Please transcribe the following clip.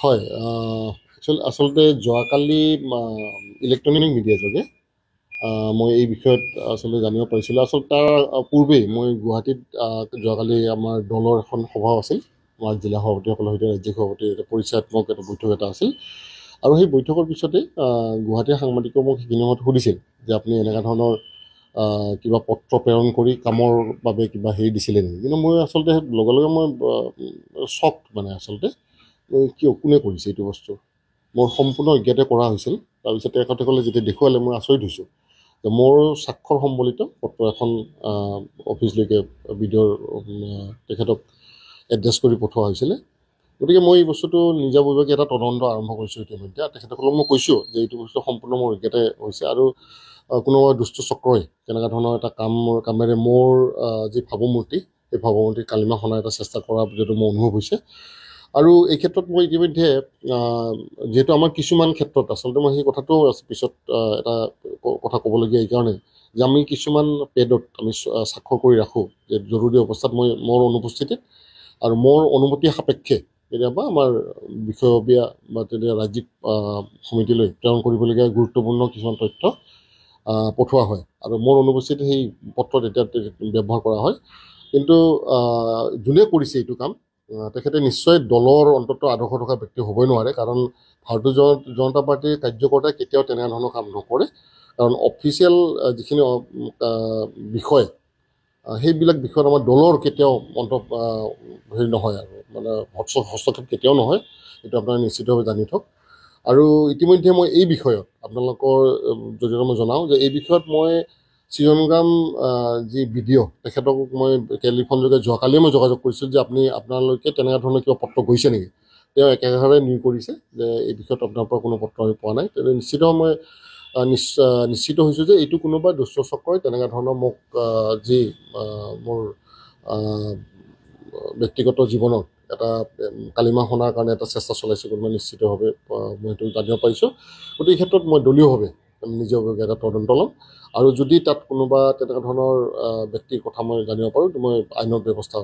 হয়, আচলতে যোৱাকালি ইলেক্ট্ৰনিক মিডিয়া যোগে মই এই বিষয়ত আচলতে জানিব পাৰিছিলোঁ। আচলতে তাৰ পূৰ্বেই মই গুৱাহাটীত যোৱাকালি আমাৰ দলৰ এখন সভা আছিল। আমাৰ জিলা সভাপতিসকলৰ সৈতে ৰাজ্যিক সভাপতিৰ এটা পৰিচয়াত্মক এটা বৈঠক এটা আছিল। আৰু সেই বৈঠকৰ পিছতে গুৱাহাটীৰ সাংবাদিকে মোক সেইখিনি সময়ত সুধিছিল যে আপুনি এনেকুৱা ধৰণৰ কিবা পত্ৰ প্ৰেৰণ কৰি কামৰ বাবে কিবা হেৰি দিছিলে নেকি। কিন্তু মই আচলতে লগে লগে মই শ্বক আচলতে কিয় কোনে কৰিছে এইটো বস্তু মোৰ সম্পূৰ্ণ অজ্ঞাতে কৰা হৈছিল। তাৰপিছত তেখেতসকলে যেতিয়া দেখুৱালে মই আচৰিত হৈছোঁ যে মোৰ স্বাক্ষৰ সম্বলিত পত্ৰ এখন অফিচলৈকে বিডিঅ'ৰ তেখেতক এড্ৰেছ কৰি পঠোৱা হৈছিলে। গতিকে মই এই বস্তুটো নিজাববীয়াকৈ এটা তদন্ত আৰম্ভ কৰিছোঁ ইতিমধ্যে। তেখেতসকলক মই কৈছোঁ যে এইটো বস্তু সম্পূৰ্ণ মোৰ অজ্ঞাতে হৈছে আৰু কোনোবা দুষ্ট চক্ৰই তেনেকুৱা ধৰণৰ এটা কামেৰে মোৰ যি ভাৱমূৰ্তি সেই ভাৱমূৰ্তি কালিমা সনাৰ এটা চেষ্টা কৰাৰ যিটো মোৰ অনুভৱ হৈছে। আৰু এই ক্ষেত্ৰত মই ইতিমধ্যে যিহেতু আমাৰ কিছুমান ক্ষেত্ৰত আচলতে মই সেই কথাটো পিছত এটা কথা ক'বলগীয়া এইকাৰণে যে আমি কিছুমান পেডত আমি স্বাক্ষৰ কৰি ৰাখোঁ যে জৰুৰী অৱস্থাত মোৰ অনুপস্থিতিত আৰু মোৰ অনুমতি সাপেক্ষে কেতিয়াবা আমাৰ বিষয়ববীয়া বা তেতিয়া ৰাজ্যিক সমিতিলৈ প্ৰেৰণ কৰিবলগীয়া গুৰুত্বপূৰ্ণ কিছুমান তথ্য পঠোৱা হয় আৰু মোৰ অনুপস্থিতিত সেই পত্ৰ তেতিয়া ব্যৱহাৰ কৰা হয়। কিন্তু যোনে কৰিছে এইটো কাম তেখেতে নিশ্চয় দলৰ অন্ততঃ আদৰ্শ থকা ব্যক্তি হ'বই নোৱাৰে। কাৰণ ভাৰতীয় জনতা পাৰ্টীৰ কাৰ্যকৰ্তাই কেতিয়াও তেনেধৰণৰ কাম নকৰে। কাৰণ অফিচিয়েল যিখিনি বিষয় সেইবিলাক বিষয়ত আমাৰ দলৰ কেতিয়াও হেৰি নহয় আৰু হস্তক্ষেপ কেতিয়াও নহয়। এইটো আপোনালোকে নিশ্চিতভাৱে জানি থওক। আৰু ইতিমধ্যে মই এই বিষয়ত আপোনালোকৰ জৰিয়তে মই জনাওঁ যে এই বিষয়ত মই চিৰণগ্ৰাম যি বিডিঅ' তেখেতক মই টেলিফোনযোগে যোৱাকালিয়ে মই যোগাযোগ কৰিছিলোঁ যে আপোনালোকে তেনেকুৱা ধৰণৰ কিবা পত্ৰ গৈছে নেকি। তেওঁ একেৰাহে নিয়োগ কৰিছে যে এই বিষয়ত আপোনাৰ পৰা কোনো পত্ৰ আমি পোৱা নাই। তেনে মই নিশ্চিত হৈছোঁ যে এইটো কোনোবা দুষ্ট চক্ৰই তেনেকুৱা ধৰণৰ মোক যি মোৰ ব্যক্তিগত জীৱনত এটা কালিমা সনাৰ কাৰণে এটা চেষ্টা চলাইছে কোনোবা নিশ্চিতভাৱে মই সেইটো জানিব পাৰিছোঁ। গতিকে এই ক্ষেত্ৰত মই দলীয়ভাৱে নিজেভাৱে এটা তদন্ত ল'ম আৰু যদি তাত কোনোবা তেনেকুৱা ধৰণৰ ব্যক্তিৰ কথা মই জানিব পাৰোঁ মই আইনত ব্যৱস্থা